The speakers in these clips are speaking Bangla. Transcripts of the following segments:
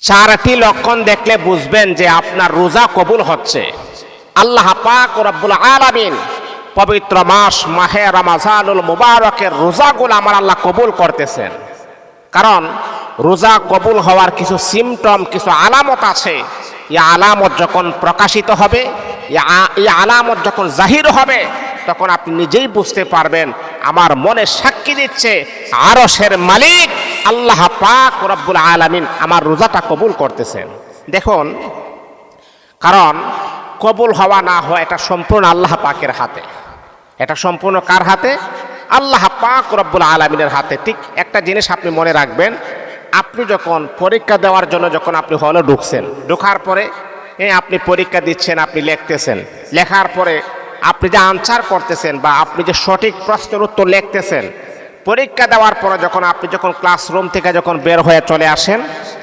চারটি লক্ষণ দেখলে বুঝবেন যে আপনার রোজা কবুল হচ্ছে। আল্লাহ পাক রব্বুল আলামিন পবিত্র মাস মাহে রমজানুল মুবারকের রোজাগুলো আমার আল্লাহ কবুল করতেছেন। কারণ রোজা কবুল হওয়ার কিছু সিমটম, কিছু আলামত আছে। এই আলামত যখন প্রকাশিত হবে, এই আলামত যখন জাহির হবে, তখন আপনি নিজেই বুঝতে পারবেন আমার মনে সাক্ষী দিচ্ছে আরশের মালিক আল্লাহ পাক রব্বুল আলামিন আমার রোজাটা কবুল করতেছেন। দেখুন, কারণ কবুল হওয়া না হওয়া এটা সম্পূর্ণ আল্লাহ পাকের হাতে। এটা সম্পূর্ণ কার হাতে? আল্লাহ পাক রব্বুল আলামিনের হাতে। ঠিক একটা জিনিস আপনি মনে রাখবেন, আপনি যখন পরীক্ষা দেওয়ার জন্য যখন আপনি হলে ঢুকছেন, ঢোকার পরে আপনি পরীক্ষা দিচ্ছেন, আপনি লিখতেছেন, লেখার পরে আপনি যে আনসার করতেছেন বা আপনি যে সঠিক প্রশ্নের উত্তর লিখতেছেন, পরীক্ষা দেওয়ার পরে যখন আপনি ক্লাসরুম থেকে যখন বের হয়ে চলে আসেন,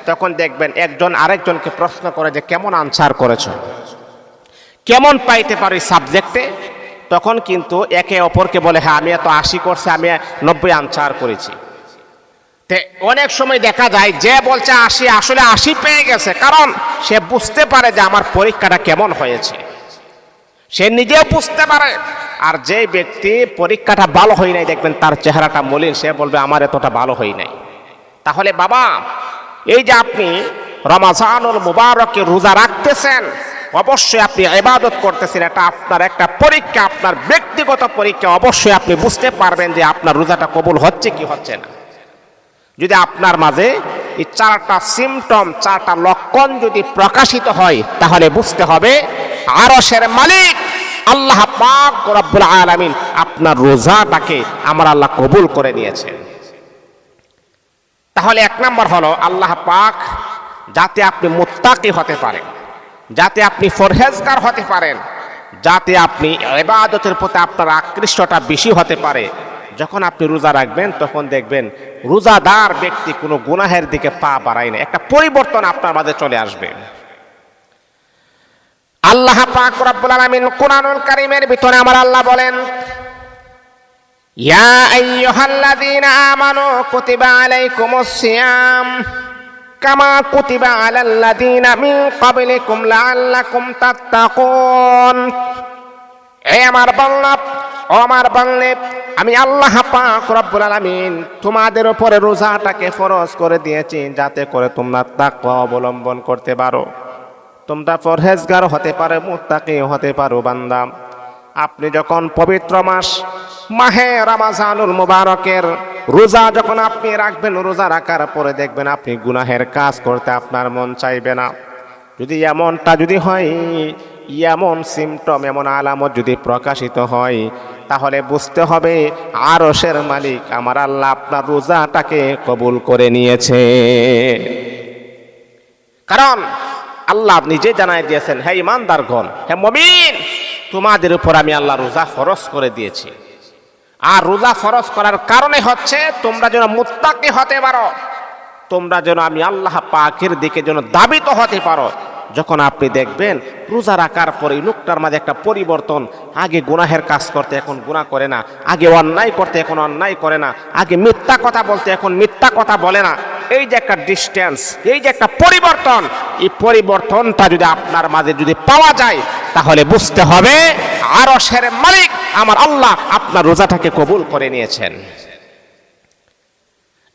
তখন দেখবেন একজন আরেকজনকে প্রশ্ন করে যে কেমন আনসার করেছ, কেমন পাইতে পারি সাবজেক্টে। তখন কিন্তু একে অপরকে বলে হ্যাঁ আমি এত 80 করছি, আমি 90 আনসার করেছি। অনেক সময় দেখা যায় যে বলছে 80 আসলে 80 পেয়ে গেছে, কারণ সে বুঝতে পারে যে আমার পরীক্ষাটা কেমন হয়েছে, সে নিজেও বুঝতে পারে। আর যে ব্যক্তি পরীক্ষাটা ভালো হয় নাই, দেখবেন তার চেহারাটা মলিন, সে বলবে আমার এতটা ভালো হয় নাই। তাহলে বাবা, এই যে আপনি রমজানুল মুবারকে রোজা রাখতেছেন, অবশ্যই আপনি ইবাদত করতেছেন, এটা আপনার একটা পরীক্ষা, আপনার ব্যক্তিগত পরীক্ষা। অবশ্যই আপনি বুঝতে পারবেন যে আপনার রোজাটা কবুল হচ্ছে কি হচ্ছে না। যদি আপনার মাঝে এই 4টা সিমটম, 4টা লক্ষণ যদি প্রকাশিত হয়, তাহলে বুঝতে হবে আরশের মালিক আল্লাহ পাক রব্বুল আলামিন আপনার রোজাটাকে আমার আল্লাহ কবুল করে নিয়েছেন। তাহলে 1 নম্বর হলো আল্লাহ পাক যাতে আপনি মুত্তাকি হতে পারেন, যাতে আপনি পরহেজগার হতে পারেন, যাতে আপনি ইবাদতের প্রতি আপনার আকৃষ্টটা বেশি হতে পারে। যখন আপনি রোজা রাখবেন, তখন দেখবেন রোজাদার ব্যক্তি কোনো গুনাহের দিকে পা বাড়ায় না, একটা পরিবর্তন আপনার মাঝে চলে আসবে। আল্লাহ পাক রব্বুল আলামিন কুরআনুল কারীমের ভিতরে আমার আল্লাহ বলেন, ইয়া আইয়ুহাল্লাযীনা আমানু কুতিবা আলাইকুমুস সিয়াম কামা কুতিবা আলাল্লাযীনা মিন ক্বাবলিকুম লাআল্লাকুম তাত্তাকুন। হে আমার বান্দা, ও আমার বান্দে, আমি আল্লাহ পাক রব্বুল আলামিন তোমাদের উপরে রোজাটাকে ফরজ করে দিয়েছি, যাতে করে তোমরা তাকওয়া অবলম্বন করতে পারো, তোমরা পরহেজগার হতে পারো, মুত্তাকি হতে পারো। বান্দা, আপনি যখন পবিত্র মাস মাহে রমজানুল মুবারকের রোজা যখন আপনি রাখবেন, রোজা রাখার পরে দেখবেন আপনি গুনাহের কাজ করতে আপনার মন চাইবে না। যদি এমনটা যদি হয়, এমন সিমটম, এমন আলামত যদি প্রকাশিত হয়, তাহলে বুঝতে হবে আরশের মালিক আমার আল্লাহ আপনার রোজাটাকে কবুল করে নিয়েছে। কারণ আল্লাহ নিজে জানাই দিয়েছেন, হে ঈমানদারগণ, হে মুমিন, তোমাদের উপর আমি আল্লাহ রোজা ফরজ করে দিয়েছি। আর রোজা ফরজ করার কারণে হচ্ছে তোমরা যেন মুত্তাকি হতে পারো, তোমরা যেন আমি আল্লাহ পাকের দিকে যেন দাবিত হতে পারো। যখন আপনি দেখবেন রোজা রাখার পরে লোকটার মাঝে একটা পরিবর্তন, আগে গুনাহের কাজ করতে এখন গুনাহ করে না, আগে অন্যায় করতে এখন অন্যায় করে না, আগে মিথ্যা কথা বলতে এখন মিথ্যা কথা বলে না। এই যে একটা ডিস্টেন্স, এই যে একটা পরিবর্তন, এই পরিবর্তনটা যদি আপনার মাঝে যদি পাওয়া যায়, তাহলে বুঝতে হবে আরশের মালিক আমার আল্লাহ আপনার রোজাটাকে কবুল করে নিয়েছেন।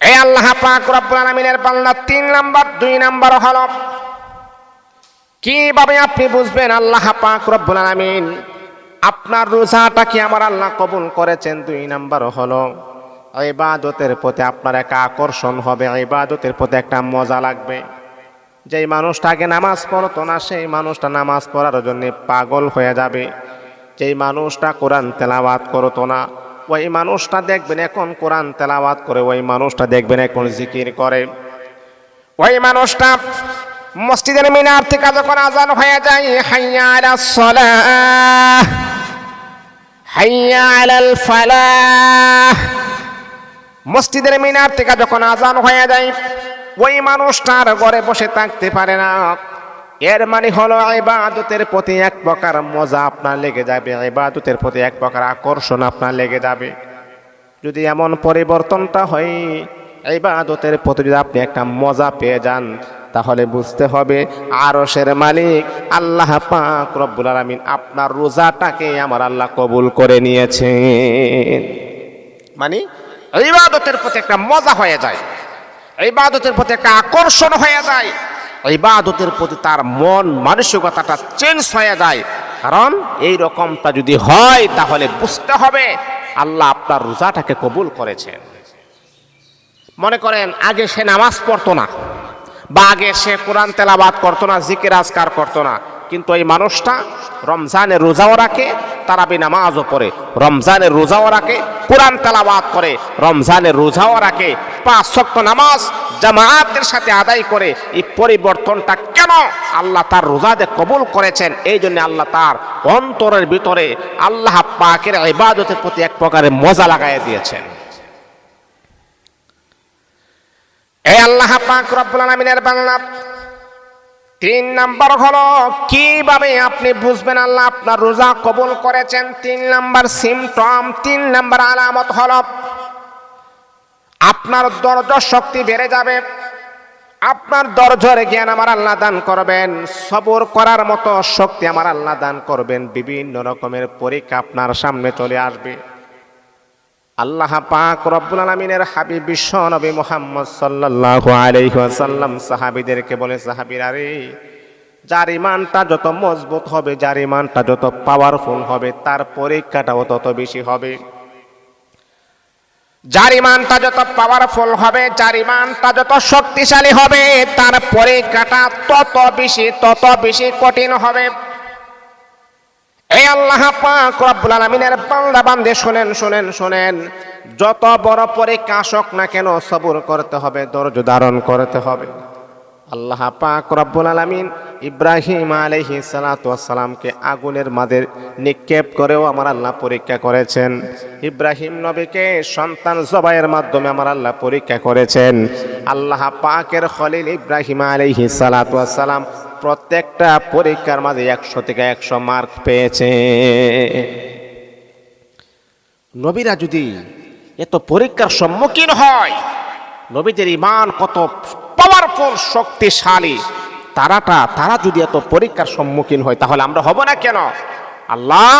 এই আল্লাহ পাক রব্বুল আলামিনের বান্দা 3 নাম্বার, 2 নাম্বার হলো কিভাবে আপনি বুঝবেন আল্লাহ পাক রব্বুল আলামিন আপনার রোজাটাকে আমার আল্লাহ কবুল করেছেন। 2 নাম্বার হলো ইবাদতের প্রতি আপনার একটা আকর্ষণ হবে, ইবাদতের প্রতি একটা মজা লাগবে। যেই মানুষটা আগে নামাজ পড়তো না, সেই মানুষটা নামাজ পড়ার জন্য পাগল হয়ে যাবে। যেই মানুষটা কোরআন তেলাওয়াত করতো না, ওই মানুষটা দেখবেন এখন কোরআন তেলাওয়াত করে, ওই মানুষটা দেখবেন এখন জিকির করে। ওই মানুষটা মসজিদের মিনার থেকে যখন আযান হয়ে যায়, হাইয়া আলাস সালাহ, হাইয়া আলাল ফালাহ, মসজিদের মিনার থেকে যখন আযান হয়ে যায়, ওই মানুষটার ঘরে বসে থাকতে পারে না। এর মানে হলো ইবাদতের প্রতি এক প্রকার মজা আপনার লেগে যাবে, ইবাদতের প্রতি এক প্রকার আকর্ষণ আপনার লেগে যাবে। যদি এমন পরিবর্তনটা হয়, ইবাদতের প্রতি যদি আপনি একটা মজা পেয়ে যান, তাহলে বুঝতে হবে আরশের মালিক আল্লাহ পাক রব্বুল আলামিন আপনার রোজাটাকে আমার আল্লাহ কবুল করে নিয়েছেন। মানে ইবাদতের প্রতি একটা মজা হয়ে যায়, ইবাদতের প্রতি একটা আকর্ষণ হয়ে যায়, ইবাদতের প্রতি তার মন মানসিকতাটা চেঞ্জ হয়ে যায়। কারণ এই রকমটা যদি হয় তাহলে বুঝতে হবে আল্লাহ আপনার রোজাটাকে কবুল করেছেন। মনে করেন আগে সে নামাজ পড়তো না, বা আগে সে কোরআন তেলাওয়াত করতো না, জিকির আজকার করতো না, কিন্তু এই মানুষটা রমজানের রোজাও রাখে, তারাবি নামাজও পড়ে, রমজানের রোজাও রাখে, কোরআন তেলাওয়াত করে, রমজানের রোজাও রাখে, 5 ওয়াক্ত নামাজ জামাতের সাথে আদায় করে। এই পরিবর্তনটা কেন? আল্লাহ তার রোজাতে কবুল করেছেন, এই জন্য আল্লাহ তার অন্তরের ভিতরে আল্লাহ পাকের ইবাদতের প্রতি এক প্রকারের মজা লাগাইয়া দিয়েছেন। এই আল্লাহ পাক রব্বুল আলামিনের বান্দা 3 নাম্বার হলো কিভাবে আপনি বুঝবেন আল্লাহ আপনার রোজা কবুল করেছেন। 3 নাম্বার সিমটম, 3 নাম্বার আলামত হলো আপনার ধৈর্য শক্তি বেড়ে যাবে, আপনার ধৈর্যের জ্ঞান আমার আল্লাহ দান করবেন, সবর করার মতো শক্তি আমার আল্লাহ দান করবেন। বিভিন্ন রকমের পরীক্ষা আপনার সামনে চলে আসবে। আল্লাহ পাক রব্বুল আলামিনের হাবিব বিশ্ব নবী মুহাম্মদ সাল্লাল্লাহু আলাইহি ওয়াসাল্লাম সাহাবীদেরকে বলে, সাহাবীরা রে, যার ঈমানটা যত মজবুত হবে, যার ঈমানটা যত পাওয়ারফুল হবে, তার পরীক্ষাটাও তত বেশি হবে। যার ঈমানটা যত পাওয়ারফুল হবে, যার ঈমানটা যত শক্তিশালী হবে, তার পরীক্ষাটা তত বেশি কঠিন হবে। এই আল্লাহ পাক রব্বুল আলামিনের বান্দা বান্দে শুনেন, যত বড় পরীক্ষা আসুক না কেন সবর করতে হবে, ধৈর্য ধারণ করতে হবে। আল্লাহ পাক রব্বুল আলামিন ইব্রাহিম আলাইহিস সালাতু ওয়াস সালামকে আগুনের মাঝে নিক্ষেপ করেও আমার আল্লাহ পরীক্ষা করেছেন। ইব্রাহিম নবীকে সন্তান জবাইয়ের মাধ্যমে আমার আল্লাহ পরীক্ষা করেছেন। আল্লাহ পাকের খলিল ইব্রাহিম আলাইহিস সালাতু ওয়াস সালাম প্রত্যেকটা পরীক্ষার মাঝে 100 থেকে 100 মার্ক পেয়েছে। নবীরা যদি এত পরীক্ষার সম্মুখীন হয়, নবীদের ঈমান কত পাওয়ারফুল শক্তিশালী, তারা যদি এত পরীক্ষার সম্মুখীন হয় তাহলে আমরা হব না কেন? আল্লাহ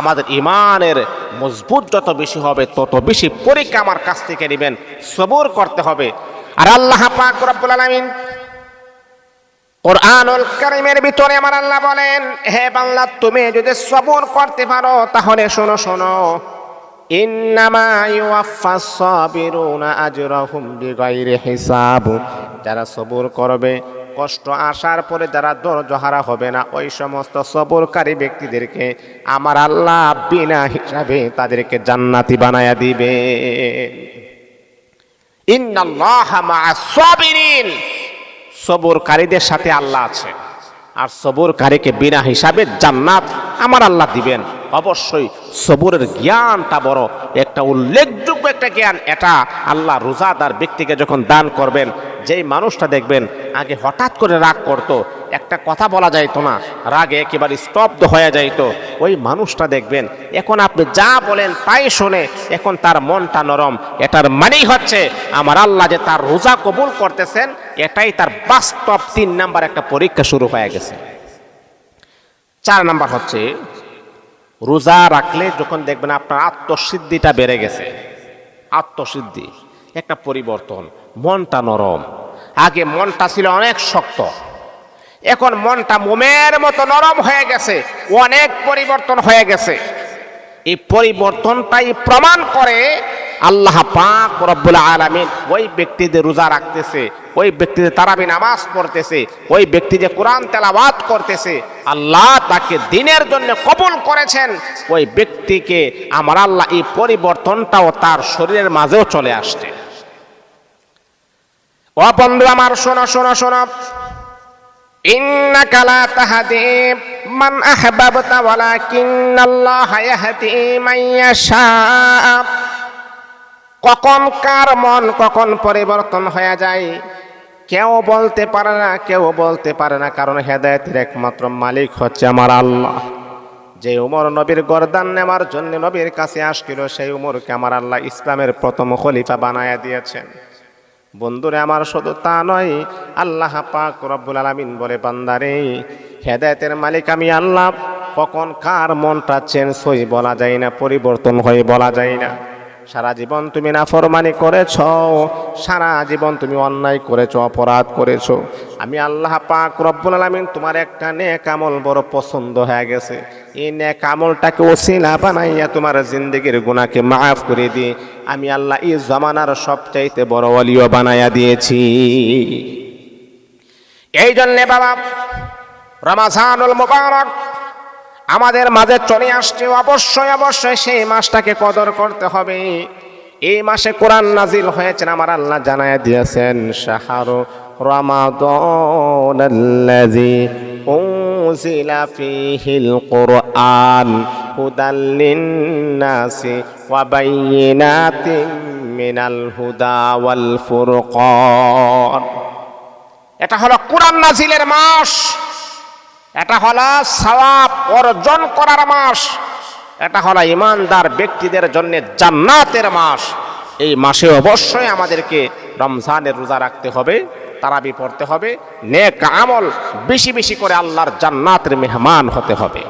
আমাদের ঈমানের মজবুত যত বেশি হবে তত বেশি পরীক্ষা আমার কাছ থেকে নেবেন, সবর করতে হবে। আর আল্লাহ পাক রব্বুল আলামিন কুরআনুল কারীমের ভিতরে আমার আল্লাহ বলেন, হে বান্দা তুমি যদি সবর করতে পারো তাহলে শোনো, ইন্নামা ইউওয়াফাস সাবিরুনা আজরাহুম বিগাইরি হিসাব। যারা সবর করবে, কষ্ট আসার পরে যারা ধৈর্যহারা হবে না, ওই সমস্ত সবরকারী ব্যক্তিদেরকে আমার আল্লাহ বিনা হিসাবে তাদেরকে জান্নাতি বানায়া দিবে। ইন্নাল্লাহা মা'আস সাবিরিন, সবরকারীদের সাথে আল্লাহ আছে, আর সবরকারীকে বিনা হিসাবে জান্নাত আমার আল্লাহ দিবেন। অবশ্যই সবরের জ্ঞানটা বড় একটা উল্লেখযোগ্য একটা জ্ঞান। এটা আল্লাহ রোজাদার ব্যক্তিকে যখন দান করবেন, যেই মানুষটা দেখবেন আগে হঠাৎ করে রাগ করত, একটা কথা বলা যাইতো না, রাগে একেবারে স্তব্ধ হয়ে যাইতো, ওই মানুষটা দেখবেন এখন আপনি যা বলেন তাই শোনে, এখন তার মনটা নরম। এটার মানেই হচ্ছে আমার আল্লাহ যে তার রোজা কবুল করতেছেন, এটাই তার বাস্তব 3 নাম্বার একটা পরীক্ষা শুরু হয়ে গেছে। 4 নাম্বার হচ্ছে রোজা রাখলে যখন দেখবেন আপনার আত্মসিদ্ধিটা বেড়ে গেছে, আত্মসিদ্ধি একটা পরিবর্তন, মনটা নরম। আগে মনটা ছিল অনেক শক্ত, এখন মনটা মোমের মতো নরম হয়ে গেছে, অনেক পরিবর্তন হয়ে গেছে। এই পরিবর্তনটাই প্রমাণ করে আল্লাহ পাক রব্বুল আলামিন ওই ব্যক্তি যে রোজা রাখতেছে, ওই ব্যক্তি যে তারাবি নামাজ পড়তেছে, ওই ব্যক্তি যে কোরআন তেলাওয়াত করতেছে, আল্লাহ তাকে দিনের জন্য কবুল করেছেন। ওই ব্যক্তিকে আমার আল্লাহ এই পরিবর্তনটাও তার শরীরের মাঝেও চলে আসছে। ও বন্ধু আমার, শোনো, ইন্নাকা লা তাহদি মান আহবাবতা ওয়ালাকিন্নাল্লাহা ইয়াহদি মান ইয়াশা। কখন কার মন কখন পরিবর্তন হয়ে যায় কেউ বলতে পারে না, কারণ হেদায়েতের একমাত্র মালিক হচ্ছে আমার আল্লাহ। যে উমর নবীর গর্দান নেওয়ার জন্য নবীর কাছে আসছিল, সেই উমরকে আমার আল্লাহ ইসলামের প্রথম খলিফা বানায়া দিয়েছেন। বন্ধুরে আমার, শুধু তা নয়, আল্লাহ পাক রব্বুল আলামিন বলে, বান্দারে হেদায়েতের মালিক আমি আল্লাহ, কখন কার মনটা চেঞ্জ হই বলা যায় না, পরিবর্তন হয়ে বলা যায় না। সারা জীবন তুমি নাফরমানি করেছ, সারা জীবন তুমি অন্যায় করেছ, অপরাধ করেছ, আমি আল্লাহ পাক রব্বুল আলামিন তোমার একটা নেক আমল বড় পছন্দ হয়ে গেছে। এই নেক আমলটাকে ওসিলা বানাইয়া তোমার জিন্দেগির গুনাহকে মাফ করে দিয়ে আমি আল্লাহ এই জামানার সবচাইতে বড় ওয়ালিও বানাইয়া দিয়েছি। এই জন্যে বাবা, রমাজানুল মুবারক আমাদের মাঝে চলে আসছে, অবশ্যই অবশ্যই সেই মাসটাকে কদর করতে হবে। এই মাসে কোরআন নাজিল হয়েছেন, আমার আল্লাহ জানায়া দিয়েছেন, শাহরু রমাদানাল্লাযী উনজিলা ফীহিল কুরআন হুদাল লিন্নাসি ওয়া বাইয়িনাতিম মিনাল হুদা ওয়াল ফুরকান। এটা হলো কোরআন নাজিলের মাস, এটা হলো সওয়াব অর্জন করার মাস, এটা হলো ইমানদার ব্যক্তিদের জন্য জান্নাতের মাস। এই মাসে অবশ্যই আমাদেরকে রমজানের রোজা রাখতে হবে, তারাবি পড়তে হবে, নেক আমল বেশি বেশি করে আল্লাহর জান্নাতের মেহমান হতে হবে।